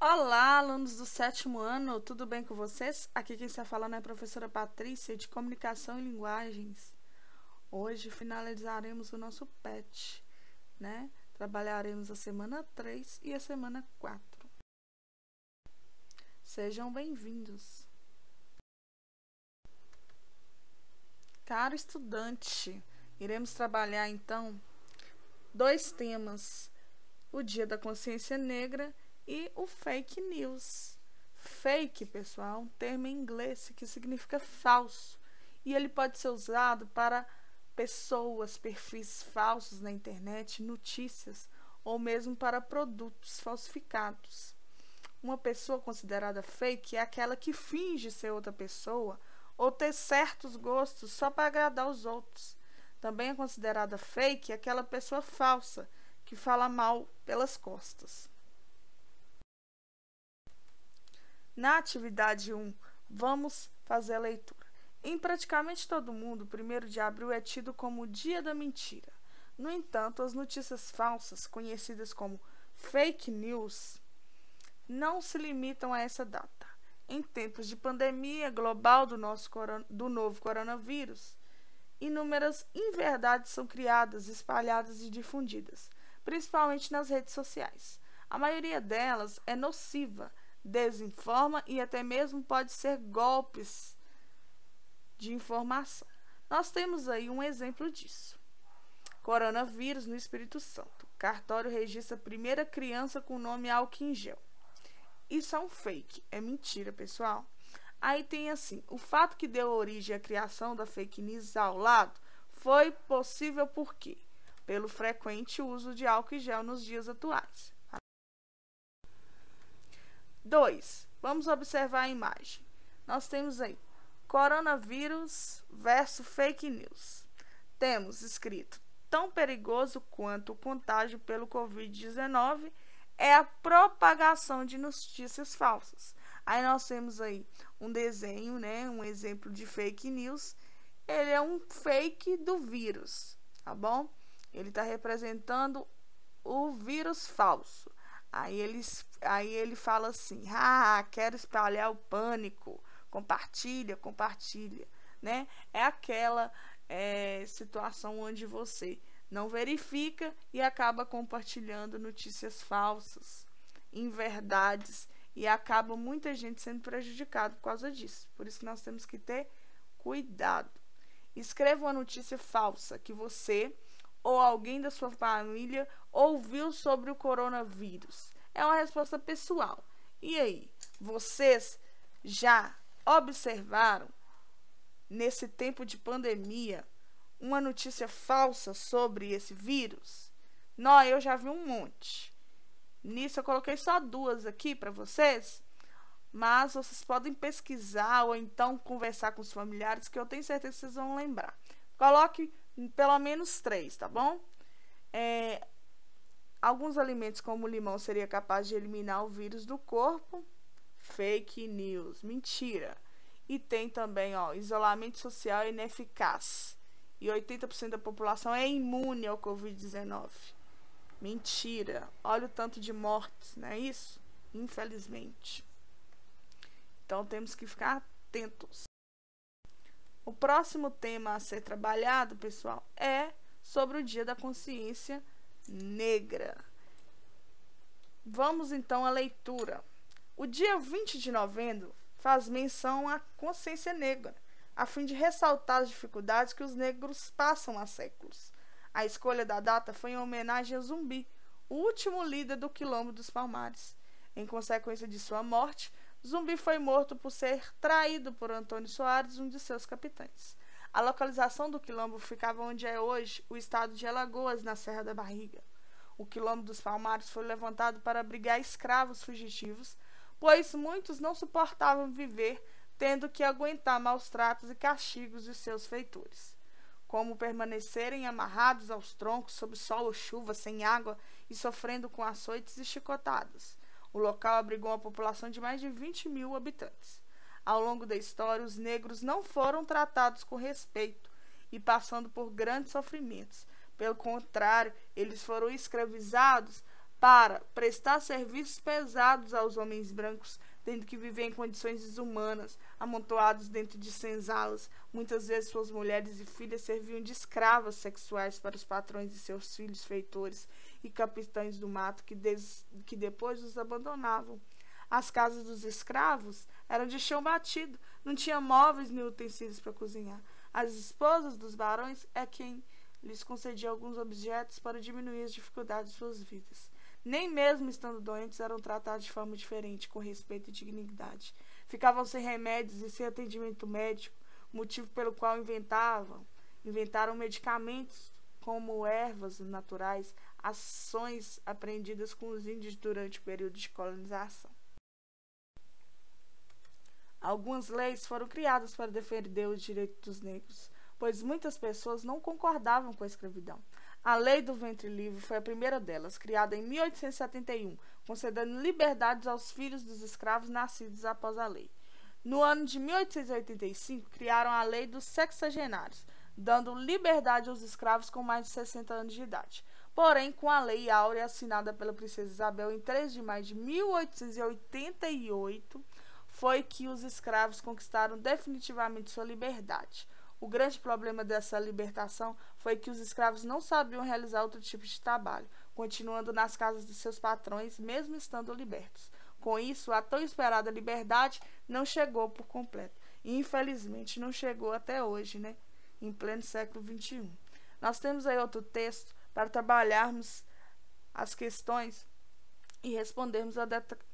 Olá, alunos do 7º ano, tudo bem com vocês? Aqui quem está falando é a professora Patrícia, de Comunicação e Linguagens. Hoje finalizaremos o nosso PET, né? Trabalharemos a semana 3 e a semana 4. Sejam bem-vindos. Caro estudante, iremos trabalhar então 2 temas: o Dia da Consciência Negra e o fake news. Fake, pessoal, é um termo em inglês que significa falso, e ele pode ser usado para pessoas, perfis falsos na internet, notícias, ou mesmo para produtos falsificados. Uma pessoa considerada fake é aquela que finge ser outra pessoa ou ter certos gostos só para agradar os outros. Também é considerada fake aquela pessoa falsa que fala mal pelas costas. Na atividade 1, vamos fazer a leitura. Em praticamente todo mundo, o 1º de abril é tido como o dia da mentira. No entanto, as notícias falsas, conhecidas como fake news, não se limitam a essa data. Em tempos de pandemia global do novo coronavírus, inúmeras inverdades são criadas, espalhadas e difundidas, principalmente nas redes sociais. A maioria delas é nociva, desinforma e até mesmo pode ser golpes de informação. Nós temos aí um exemplo disso. Coronavírus no Espírito Santo. Cartório registra a primeira criança com o nome álcool em gel. Isso é um fake, é mentira, pessoal. Aí tem assim, o fato que deu origem à criação da fake news ao lado foi possível por quê? Pelo frequente uso de álcool em gel nos dias atuais. 2. Vamos observar a imagem. Nós temos aí coronavírus versus fake news. Temos escrito: tão perigoso quanto o contágio pelo Covid-19 é a propagação de notícias falsas. Aí nós temos aí um desenho, né, um exemplo de fake news. Ele é um fake do vírus, tá bom? Ele está representando o vírus falso. Aí ele fala assim: quero espalhar o pânico, compartilha, né? É aquela situação onde você não verifica e acaba compartilhando notícias falsas, inverdades, e acaba muita gente sendo prejudicada por causa disso. Por isso que nós temos que ter cuidado. Escreva uma notícia falsa que você ou alguém da sua família ouviu sobre o coronavírus. É uma resposta pessoal. E aí, vocês já observaram, nesse tempo de pandemia, uma notícia falsa sobre esse vírus? Não, eu já vi um monte. Nisso eu coloquei só 2 aqui para vocês, mas vocês podem pesquisar ou então conversar com os familiares, que eu tenho certeza que vocês vão lembrar. Coloque pelo menos 3, tá bom? Alguns alimentos como o limão seria capaz de eliminar o vírus do corpo. Fake news, mentira. E tem também, isolamento social ineficaz. E 80% da população é imune ao Covid-19. Mentira. Olha o tanto de mortes, não é isso? Infelizmente. Então temos que ficar atentos. O próximo tema a ser trabalhado, pessoal, é sobre o Dia da Consciência Negra. Vamos então à leitura. O dia 20 de novembro faz menção à consciência negra, a fim de ressaltar as dificuldades que os negros passam há séculos. A escolha da data foi em homenagem a Zumbi, o último líder do Quilombo dos Palmares. Em consequência de sua morte, Zumbi foi morto por ser traído por Antônio Soares, um de seus capitães. A localização do quilombo ficava onde é hoje o estado de Alagoas, na Serra da Barriga. O Quilombo dos Palmares foi levantado para abrigar escravos fugitivos, pois muitos não suportavam viver tendo que aguentar maus tratos e castigos de seus feitores, como permanecerem amarrados aos troncos sob sol ou chuva, sem água e sofrendo com açoites e chicotadas. O local abrigou uma população de mais de 20.000 habitantes. Ao longo da história, os negros não foram tratados com respeito e passando por grandes sofrimentos. Pelo contrário, eles foram escravizados para prestar serviços pesados aos homens brancos, tendo que viver em condições desumanas, amontoados dentro de senzalas. Muitas vezes suas mulheres e filhas serviam de escravas sexuais para os patrões de seus filhos feitores e capitães do mato que depois os abandonavam. As casas dos escravos eram de chão batido, não tinha móveis nem utensílios para cozinhar. As esposas dos barões é quem lhes concedia alguns objetos para diminuir as dificuldades de suas vidas. Nem mesmo estando doentes eram tratados de forma diferente, com respeito e dignidade. Ficavam sem remédios e sem atendimento médico, motivo pelo qual inventaram medicamentos como ervas naturais, ações aprendidas com os índios durante o período de colonização. Algumas leis foram criadas para defender os direitos dos negros, pois muitas pessoas não concordavam com a escravidão. A Lei do Ventre Livre foi a primeira delas, criada em 1871, concedendo liberdades aos filhos dos escravos nascidos após a lei. No ano de 1885, criaram a Lei dos Sexagenários, dando liberdade aos escravos com mais de 60 anos de idade. Porém, com a Lei Áurea, assinada pela Princesa Isabel em 3 de maio de 1888, foi que os escravos conquistaram definitivamente sua liberdade. O grande problema dessa libertação foi que os escravos não sabiam realizar outro tipo de trabalho, continuando nas casas de seus patrões, mesmo estando libertos. Com isso, a tão esperada liberdade não chegou por completo. E, infelizmente, não chegou até hoje, né? Em pleno século XXI. Nós temos aí outro texto para trabalharmos as questões e respondermos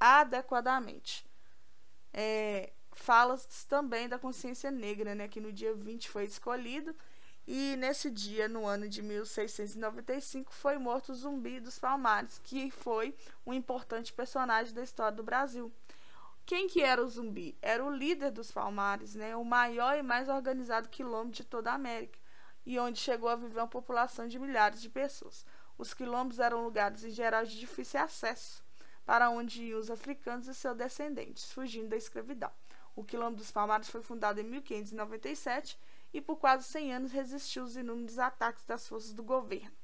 adequadamente. Fala também da consciência negra, né, que no dia 20 foi escolhido, e nesse dia, no ano de 1695, foi morto o Zumbi dos Palmares, que foi um importante personagem da história do Brasil. Quem que era o Zumbi? Era o líder dos Palmares, né, o maior e mais organizado quilombo de toda a América, e onde chegou a viver uma população de milhares de pessoas. Os quilombos eram lugares em geral de difícil acesso, para onde iam os africanos e seus descendentes, fugindo da escravidão. O Quilombo dos Palmares foi fundado em 1597 e por quase 100 anos resistiu aos inúmeros ataques das forças do governo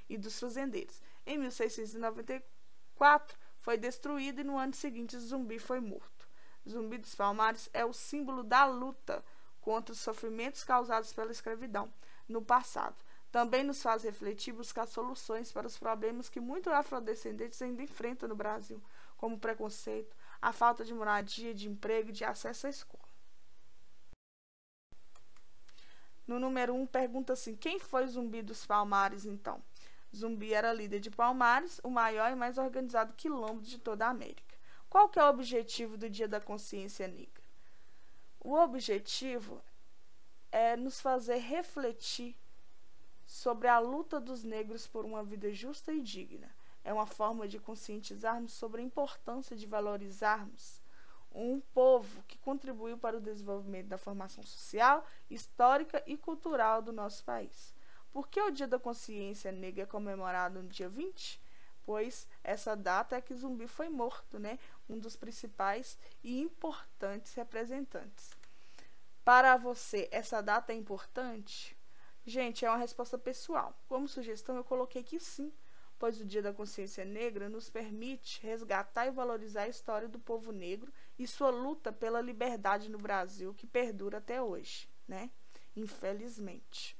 e dos fazendeiros. Em 1694 foi destruído e no ano seguinte Zumbi foi morto. Zumbi dos Palmares é o símbolo da luta contra os sofrimentos causados pela escravidão no passado. Também nos faz refletir e buscar soluções para os problemas que muitos afrodescendentes ainda enfrentam no Brasil, como o preconceito, a falta de moradia, de emprego e de acesso à escola. No número 1, pergunta assim: quem foi Zumbi dos Palmares, então? Zumbi era líder de Palmares, o maior e mais organizado quilombo de toda a América. Qual que é o objetivo do Dia da Consciência Negra? O objetivo é nos fazer refletir sobre a luta dos negros por uma vida justa e digna. É uma forma de conscientizarmos sobre a importância de valorizarmos um povo que contribuiu para o desenvolvimento da formação social, histórica e cultural do nosso país. Por que o Dia da Consciência Negra é comemorado no dia 20? Pois essa data é que Zumbi foi morto, né? Um dos principais e importantes representantes. Para você, essa data é importante? Gente, é uma resposta pessoal. Como sugestão, eu coloquei que sim, pois o Dia da Consciência Negra nos permite resgatar e valorizar a história do povo negro e sua luta pela liberdade no Brasil, que perdura até hoje, né? Infelizmente.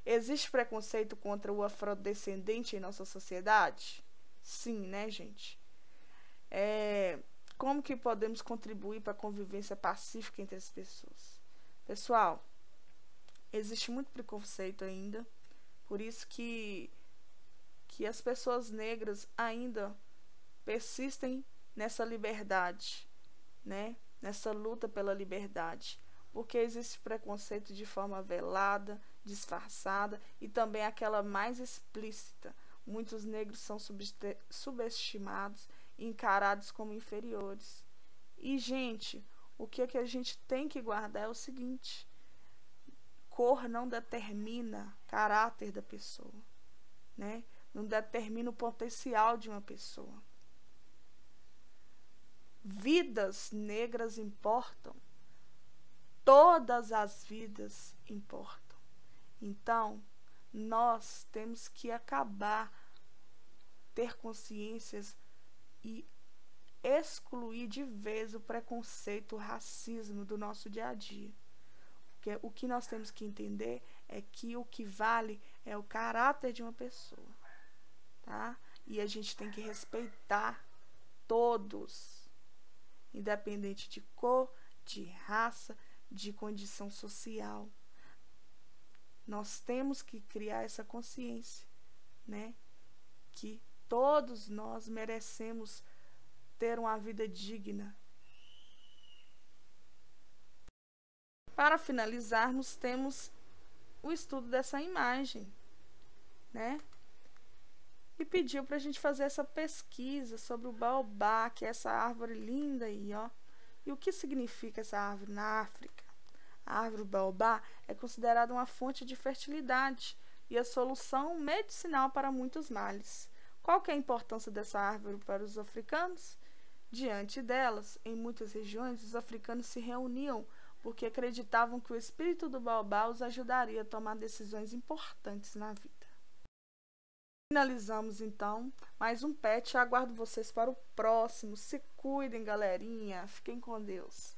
Existe preconceito contra o afrodescendente em nossa sociedade? Sim, né, gente? Como que podemos contribuir para a convivência pacífica entre as pessoas? Pessoal, existe muito preconceito ainda, por isso que as pessoas negras ainda persistem nessa liberdade, né? Nessa luta pela liberdade, porque existe preconceito de forma velada, disfarçada e também aquela mais explícita. Muitos negros são subestimados e encarados como inferiores. E, gente, o que a gente tem que guardar é o seguinte: cor não determina caráter da pessoa, né? Não determina o potencial de uma pessoa. Vidas negras importam. Todas as vidas importam. Então, nós temos que acabar ter consciências e excluir de vez o preconceito, o racismo do nosso dia a dia. Porque o que nós temos que entender é que o que vale é o caráter de uma pessoa, tá? E a gente tem que respeitar todos, independente de cor, de raça, de condição social. Nós temos que criar essa consciência, né? Que todos nós merecemos ter uma vida digna. Para finalizarmos, temos o estudo dessa imagem, né? E pediu para a gente fazer essa pesquisa sobre o baobá, que é essa árvore linda aí, ó. E o que significa essa árvore na África? A árvore baobá é considerada uma fonte de fertilidade e a solução medicinal para muitos males. Qual que é a importância dessa árvore para os africanos? Diante delas, em muitas regiões, os africanos se reuniam porque acreditavam que o espírito do baobá os ajudaria a tomar decisões importantes na vida. Finalizamos então mais um PET. Aguardo vocês para o próximo. Se cuidem, galerinha. Fiquem com Deus.